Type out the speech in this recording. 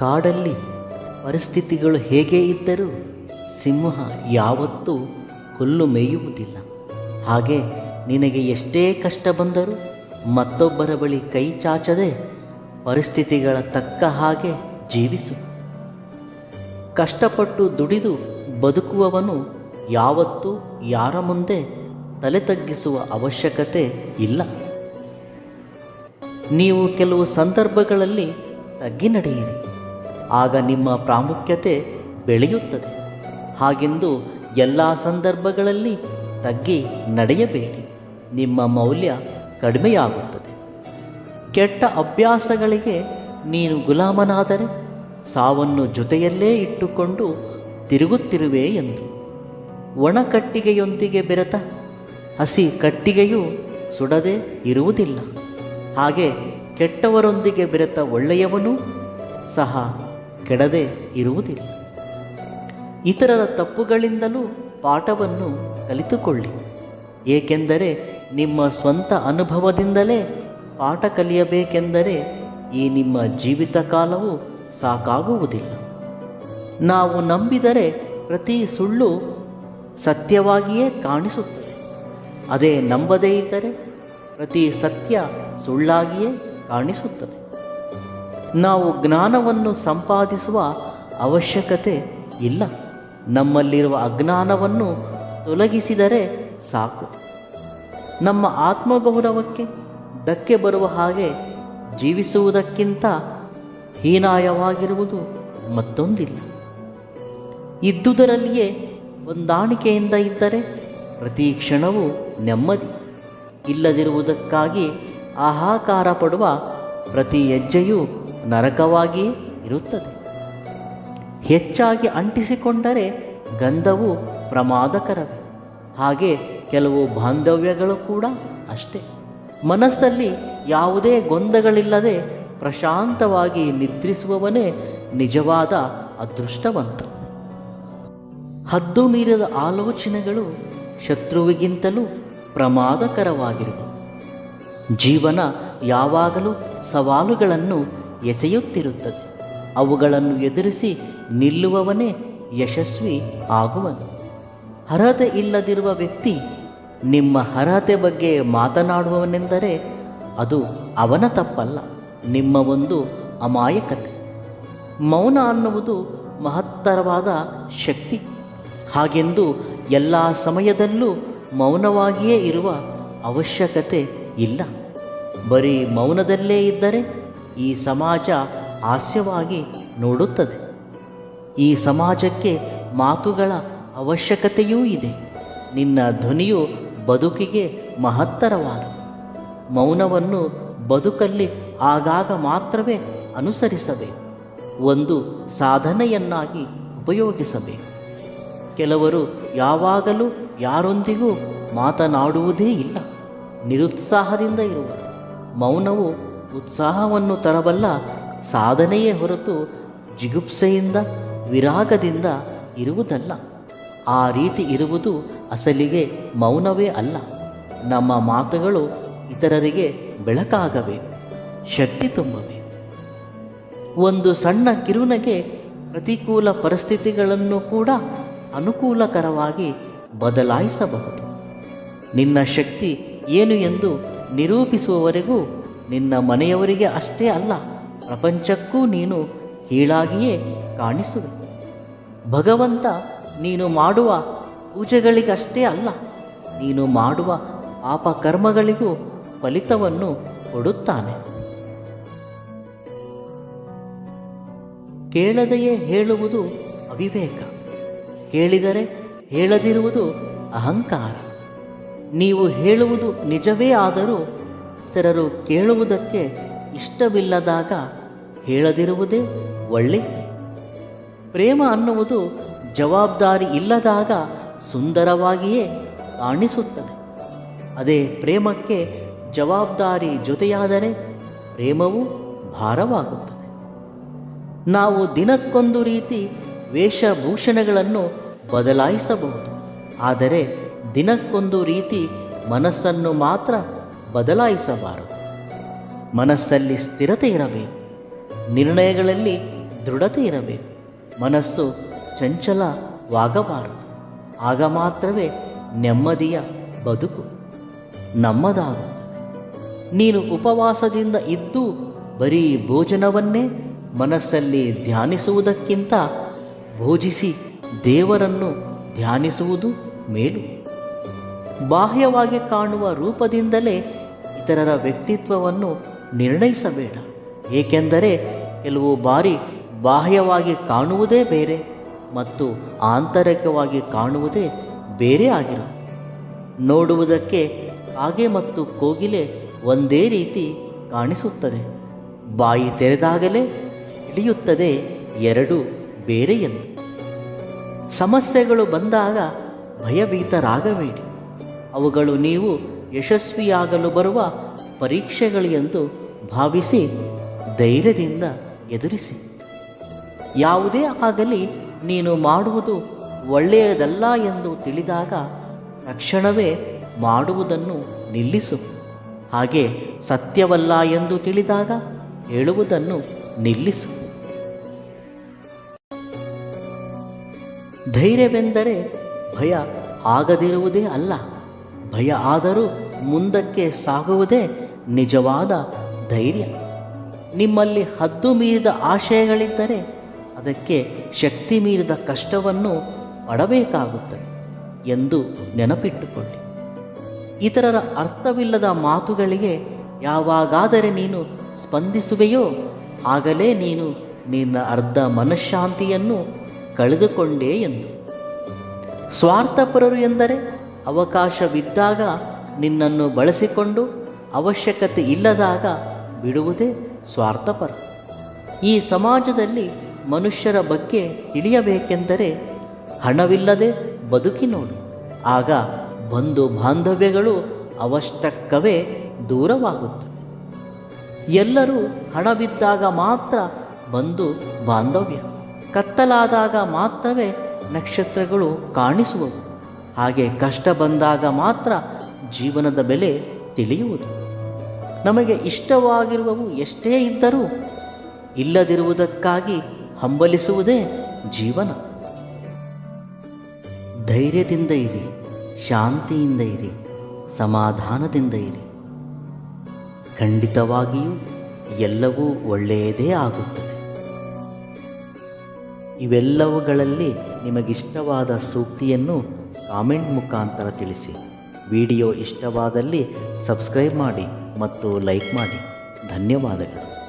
ಕಾಡಲ್ಲಿ ಪರಿಸ್ಥಿತಿಗಳು ಹೇಗೆ ಇದ್ದರೂ ಸಿಂಹ ಯಾವತ್ತೂ ಹುಲ್ಲು ಮೇಯುವುದಿಲ್ಲ. ಹಾಗೆ ನಿನಗೆ ಎಷ್ಟೇ ಕಷ್ಟ ಬಂದರೂ ಮತ್ತೊಬ್ಬರ ಬಳಿ ಕೈ ಚಾಚದೆ ಪರಿಸ್ಥಿತಿಗಳ ತಕ್ಕ ಹಾಗೆ ಜೀವಿಸು. ಕಷ್ಟಪಟ್ಟು ದುಡಿದು ಬದುಕುವವನು ಯಾವತ್ತೂ ಯಾರ ಮುಂದೆ ತಲೆ ತಗ್ಗಿಸುವ ಅವಶ್ಯಕತೆ ಇಲ್ಲ. ನೀವು ಕೆಲವು ಸಂದರ್ಭಗಳಲ್ಲಿ ತಗ್ಗಿ ನಡೆಯಿರಿ, ಆಗ ನಿಮ್ಮ ಪ್ರಾಮುಖ್ಯತೆ ಬೆಳೆಯುತ್ತದೆ. ಹಾಗೆಂದು ಎಲ್ಲ ಸಂದರ್ಭಗಳಲ್ಲಿ ತಗ್ಗಿ ನಡೆಯಬೇಡಿ, ನಿಮ್ಮ ಮೌಲ್ಯ ಕಡಿಮೆಯಾಗುತ್ತದೆ. ಕೆಟ್ಟ ಅಭ್ಯಾಸಗಳಿಗೆ ನೀನು ಗುಲಾಮನಾದರೆ ಸಾವನ್ನು ಜೊತೆಯಲ್ಲೇ ಇಟ್ಟುಕೊಂಡು ತಿರುಗುತ್ತಿರುವೆ ಎಂದು. ಒಣ ಕಟ್ಟಿಗೆಯೊಂದಿಗೆ ಬೆರೆತ ಹಸಿ ಕಟ್ಟಿಗೆಯೂ ಸುಡದೆ ಇರುವುದಿಲ್ಲ. ಹಾಗೆ ಕೆಟ್ಟವರೊಂದಿಗೆ ಬೆರೆತ ಒಳ್ಳೆಯವನೂ ಸಹ ಕೆಡದೆ ಇರುವುದಿಲ್ಲ. ಇತರರ ತಪ್ಪುಗಳಿಂದಲೂ ಪಾಠವನ್ನು ಕಲಿತುಕೊಳ್ಳಿ, ಏಕೆಂದರೆ ನಿಮ್ಮ ಸ್ವಂತ ಅನುಭವದಿಂದಲೇ ಪಾಠ ಕಲಿಯಬೇಕೆಂದರೆ ಈ ನಿಮ್ಮ ಜೀವಿತ ಕಾಲವು ಸಾಕಾಗುವುದಿಲ್ಲ. ನಾವು ನಂಬಿದರೆ ಪ್ರತಿ ಸುಳ್ಳು ಸತ್ಯವಾಗಿಯೇ ಕಾಣಿಸುತ್ತದೆ. ಅದೇ ನಂಬದೇ ಇದ್ದರೆ ಪ್ರತಿ ಸತ್ಯ ಸುಳ್ಳಾಗಿಯೇ ಕಾಣಿಸುತ್ತದೆ. ನಾವು ಜ್ಞಾನವನ್ನು ಸಂಪಾದಿಸುವ ಅವಶ್ಯಕತೆ ಇಲ್ಲ, ನಮ್ಮಲ್ಲಿರುವ ಅಜ್ಞಾನವನ್ನು ತೊಲಗಿಸಿದರೆ ಸಾಕು. ನಮ್ಮ ಆತ್ಮಗೌರವಕ್ಕೆ ಧಕ್ಕೆ ಬರುವ ಹಾಗೆ ಜೀವಿಸುವುದಕ್ಕಿಂತ ಹೀನಾಯವಾಗಿರುವುದು ಮತ್ತೊಂದಿಲ್ಲ. ಇದ್ದುದರಲ್ಲಿಯೇ ಹೊಂದಾಣಿಕೆಯಿಂದ ಇದ್ದರೆ ಪ್ರತಿ ಕ್ಷಣವೂ ನೆಮ್ಮದಿ. ಇಲ್ಲದಿರುವುದಕ್ಕಾಗಿ ಹಾಹಾಕಾರ ಪಡುವ ಪ್ರತಿ ಹೆಜ್ಜೆಯೂ ನರಕವಾಗಿಯೇ ಇರುತ್ತದೆ. ಹೆಚ್ಚಾಗಿ ಅಂಟಿಸಿಕೊಂಡರೆ ಗಂಧವು ಪ್ರಮಾದಕರವೇ. ಹಾಗೆ ಕೆಲವು ಬಾಂಧವ್ಯಗಳು ಕೂಡ ಅಷ್ಟೇ. ಮನಸ್ಸಲ್ಲಿ ಯಾವುದೇ ಗೊಂದಗಳಿಲ್ಲದೆ ಪ್ರಶಾಂತವಾಗಿ ನಿದ್ರಿಸುವವನೇ ನಿಜವಾದ ಅದೃಷ್ಟವಂತ. ಹದ್ದು ಮೀರಿದ ಆಲೋಚನೆಗಳು ಶತ್ರುವಿಗಿಂತಲೂ ಪ್ರಮಾದಕರವಾಗಿರುವುದು. ಜೀವನ ಯಾವಾಗಲೂ ಸವಾಲುಗಳನ್ನು ಎಸೆಯುತ್ತಿರುತ್ತದೆ. ಅವುಗಳನ್ನು ಎದುರಿಸಿ ನಿಲ್ಲುವವನೇ ಯಶಸ್ವಿ ಆಗುವನು. ಅರ್ಹತೆ ಇಲ್ಲದಿರುವ ವ್ಯಕ್ತಿ ನಿಮ್ಮ ಅರ್ಹತೆ ಬಗ್ಗೆ ಮಾತನಾಡುವವನೆಂದರೆ ಅದು ಅವನ ತಪ್ಪಲ್ಲ, ನಿಮ್ಮ ಒಂದು ಅಮಾಯಕತೆ. ಮೌನ ಅನ್ನುವುದು ಮಹತ್ತರವಾದ ಶಕ್ತಿ. ಹಾಗೆಂದು ಎಲ್ಲ ಸಮಯದಲ್ಲೂ ಮೌನವಾಗಿಯೇ ಇರುವ ಅವಶ್ಯಕತೆ ಇಲ್ಲ. ಬರೀ ಮೌನದಲ್ಲೇ ಇದ್ದರೆ ಈ ಸಮಾಜ ಹಾಸ್ಯವಾಗಿ ನೋಡುತ್ತದೆ. ಈ ಸಮಾಜಕ್ಕೆ ಮಾತುಗಳ ಅವಶ್ಯಕತೆಯೂ ಇದೆ. ನಿನ್ನ ಧ್ವನಿಯು ಬದುಕಿಗೆ ಮಹತ್ತರವಾದುದು. ಮೌನವನ್ನು ಬದುಕಲ್ಲಿ ಆಗಾಗ ಮಾತ್ರವೇ ಅನುಸರಿಸಬೇಕು, ಒಂದು ಸಾಧನೆಯನ್ನಾಗಿ ಉಪಯೋಗಿಸಬೇಕು. ಕೆಲವರು ಯಾವಾಗಲೂ ಯಾರೊಂದಿಗೂ ಮಾತನಾಡುವುದೇ ಇಲ್ಲ, ನಿರುತ್ಸಾಹದಿಂದ ಇರುವರು. ಮೌನವು ಉತ್ಸಾಹವನ್ನು ತರಬಲ್ಲ ಸಾಧನೆಯೇ ಹೊರತು ಜಿಗುಪ್ಸೆಯಿಂದ ವಿರಾಗದಿಂದ ಇರುವುದಲ್ಲ. ಆ ರೀತಿ ಇರುವುದು ಅಸಲಿಗೆ ಮೌನವೇ ಅಲ್ಲ. ನಮ್ಮ ಮಾತುಗಳು ಇತರರಿಗೆ ಬೆಳಕಾಗಬೇಕು, ಶಕ್ತಿ ತುಂಬಬೇಕು. ಒಂದು ಸಣ್ಣ ಕಿರುನಗೆ ಪ್ರತಿಕೂಲ ಪರಿಸ್ಥಿತಿಗಳನ್ನು ಕೂಡ ಅನುಕೂಲಕರವಾಗಿ ಬದಲಾಯಿಸಬಹುದು. ನಿನ್ನ ಶಕ್ತಿ ಏನು ಎಂದು ನಿರೂಪಿಸುವವರೆಗೂ ನಿನ್ನ ಮನೆಯವರಿಗೆ ಅಷ್ಟೇ ಅಲ್ಲ, ಪ್ರಪಂಚಕ್ಕೂ ನೀನು ಕೀಳಾಗಿಯೇ ಕಾಣಿಸುವೆ. ಭಗವಂತ ನೀನು ಮಾಡುವ ಪೂಜೆಗಳಿಗಷ್ಟೇ ಅಲ್ಲ, ನೀನು ಮಾಡುವ ಪಾಪ ಕರ್ಮಗಳಿಗೂ ಫಲಿತವನ್ನು ಕೊಡುತ್ತಾನೆ. ಕೇಳದೆಯೇ ಹೇಳುವುದು ಅವಿವೇಕ, ಕೇಳಿದರೆ ಹೇಳದಿರುವುದು ಅಹಂಕಾರ. ನೀವು ಹೇಳುವುದು ನಿಜವೇ ಆದರೂ ಇತರರು ಕೇಳುವುದಕ್ಕೆ ಇಷ್ಟವಿಲ್ಲದಾಗ ಹೇಳದಿರುವುದೇ ಒಳ್ಳೆಯದು. ಪ್ರೇಮ ಅನ್ನುವುದು ಜವಾಬ್ದಾರಿ ಇಲ್ಲದಾಗ ಸುಂದರವಾಗಿಯೇ ಕಾಣಿಸುತ್ತದೆ. ಅದೇ ಪ್ರೇಮಕ್ಕೆ ಜವಾಬ್ದಾರಿ ಜೊತೆಯಾದರೆ ಪ್ರೇಮವು ಭಾರವಾಗುತ್ತದೆ. ನಾವು ದಿನಕ್ಕೊಂದು ರೀತಿ ವೇಷಭೂಷಣಗಳನ್ನು ಬದಲಾಯಿಸಬಹುದು, ಆದರೆ ದಿನಕ್ಕೊಂದು ರೀತಿ ಮನಸ್ಸನ್ನು ಮಾತ್ರ ಬದಲಾಯಿಸಬಾರದು. ಮನಸ್ಸಲ್ಲಿ ಸ್ಥಿರತೆ ಇರಬೇಕು, ನಿರ್ಣಯಗಳಲ್ಲಿ ದೃಢತೆ ಇರಬೇಕು. ಮನಸ್ಸು ಚಂಚಲವಾಗಬಾರದು. ಆಗ ಮಾತ್ರವೇ ನೆಮ್ಮದಿಯ ಬದುಕು ನಮ್ಮದಾಗುತ್ತದೆ. ನೀನು ಉಪವಾಸದಿಂದ ಇದ್ದು ಬರೀ ಭೋಜನವನ್ನೇ ಮನಸ್ಸಲ್ಲಿ ಧ್ಯಾನಿಸುವುದಕ್ಕಿಂತ ಭೋಜಿಸಿ ದೇವರನ್ನು ಧ್ಯಾನಿಸುವುದು ಮೇಲು. ಬಾಹ್ಯವಾಗಿ ಕಾಣುವ ರೂಪದಿಂದಲೇ ಇತರರ ವ್ಯಕ್ತಿತ್ವವನ್ನು ನಿರ್ಣಯಿಸಬೇಡ. ಏಕೆಂದರೆ ಕೆಲವು ಬಾರಿ ಬಾಹ್ಯವಾಗಿ ಕಾಣುವುದೇ ಬೇರೆ ಮತ್ತು ಆಂತರಿಕವಾಗಿ ಕಾಣುವುದೇ ಬೇರೆ ಆಗಿರುತ್ತದೆ. ನೋಡುವುದಕ್ಕೆ ಕಾಗೆ ಮತ್ತು ಕೋಗಿಲೆ ಒಂದೇ ರೀತಿ ಕಾಣಿಸುತ್ತದೆ. ಬಾಯಿ ತೆರೆದಾಗಲೇ ತಿಳಿಯುತ್ತದೆ ಎರಡೂ ಬೇರೆ ಎಂದು. ಸಮಸ್ಯೆಗಳು ಬಂದಾಗ ಭಯಭೀತರಾಗಬೇಡಿ. ಅವುಗಳು ನೀವು ಯಶಸ್ವಿಯಾಗಲು ಬರುವ ಪರೀಕ್ಷೆಗಳು ಎಂದು ಭಾವಿಸಿ ಧೈರ್ಯದಿಂದ ಎದುರಿಸಿ. ಯಾವುದೇ ಆಗಲಿ ನೀನು ಮಾಡುವುದು ಒಳ್ಳೆಯದಲ್ಲ ಎಂದು ತಿಳಿದಾಗ ತಕ್ಷಣವೇ ಮಾಡುವುದನ್ನು ನಿಲ್ಲಿಸು. ಹಾಗೆ ಸತ್ಯವಲ್ಲ ಎಂದು ತಿಳಿದಾಗ ಹೇಳುವುದನ್ನು ನಿಲ್ಲಿಸು. ಧೈರ್ಯವೆಂದರೆ ಭಯ ಆಗದಿರುವುದೇ ಅಲ್ಲ. ಭಯ ಆದರೂ ಮುಂದಕ್ಕೆ ಸಾಗುವುದೇ ನಿಜವಾದ ಧೈರ್ಯ. ನಿಮ್ಮಲ್ಲಿ ಹದ್ದು ಮೀರಿದ ಆಶಯಗಳಿದ್ದರೆ ಅದಕ್ಕೆ ಶಕ್ತಿ ಮೀರಿದ ಕಷ್ಟವನ್ನು ಪಡಬೇಕಾಗುತ್ತದೆ ಎಂದು ನೆನಪಿಟ್ಟುಕೊಳ್ಳಿ. ಇತರರ ಅರ್ಥವಿಲ್ಲದ ಮಾತುಗಳಿಗೆ ಯಾವಾಗಾದರೆ ನೀನು ಸ್ಪಂದಿಸುವೆಯೋ ಆಗಲೇ ನೀನು ನಿನ್ನ ಅರ್ಧ ಮನಃಶಾಂತಿಯನ್ನು ಕಳೆದುಕೊಂಡೇ ಎಂದು. ಸ್ವಾರ್ಥಪರರು ಎಂದರೆ ಅವಕಾಶವಿದ್ದಾಗ ನಿನ್ನನ್ನು ಬಳಸಿಕೊಂಡು ಅವಶ್ಯಕತೆ ಇಲ್ಲದಾಗ ಬಿಡುವುದೇ ಸ್ವಾರ್ಥಪರ. ಈ ಸಮಾಜದಲ್ಲಿ ಮನುಷ್ಯರ ಬಗ್ಗೆ ತಿಳಿಯಬೇಕೆಂದರೆ ಹಣವಿಲ್ಲದೆ ಬದುಕಿ ನೋಡು. ಆಗ ಬಂಧು ಬಾಂಧವ್ಯಗಳು ಅವಷ್ಟಕ್ಕವೇ ದೂರವಾಗುತ್ತವೆ. ಎಲ್ಲರೂ ಹಣವಿದ್ದಾಗ ಮಾತ್ರ ಬಂಧು ಬಾಂಧವ್ಯ, ಕತ್ತಲಾದಾಗ ಮಾತ್ರವೇ ನಕ್ಷತ್ರಗಳು ಕಾಣಿಸುವವು. ಹಾಗೆ ಕಷ್ಟ ಬಂದಾಗ ಮಾತ್ರ ಜೀವನದ ಬೆಲೆ ತಿಳಿಯುವುದು. ನಮಗೆ ಇಷ್ಟವಾಗಿರುವವು ಎಷ್ಟೇ ಇದ್ದರೂ ಇಲ್ಲದಿರುವುದಕ್ಕಾಗಿ ಹಂಬಲಿಸುವುದೇ ಜೀವನ. ಧೈರ್ಯದಿಂದ ಇರಿ, ಶಾಂತಿಯಿಂದ ಇರಿ, ಸಮಾಧಾನದಿಂದ ಇರಿ. ಖಂಡಿತವಾಗಿಯೂ ಎಲ್ಲವೂ ಒಳ್ಳೆಯದೇ ಆಗುತ್ತದೆ. ಇವೆಲ್ಲವುಗಳಲ್ಲಿ ನಿಮಗಿಷ್ಟವಾದ ಸೂಕ್ತಿಯನ್ನು ಕಾಮೆಂಟ್ ಮುಖಾಂತರ ತಿಳಿಸಿ. ವಿಡಿಯೋ ಇಷ್ಟವಾದಲ್ಲಿ ಸಬ್ಸ್ಕ್ರೈಬ್ ಮಾಡಿ ಮತ್ತು ಲೈಕ್ ಮಾಡಿ. ಧನ್ಯವಾದಗಳು.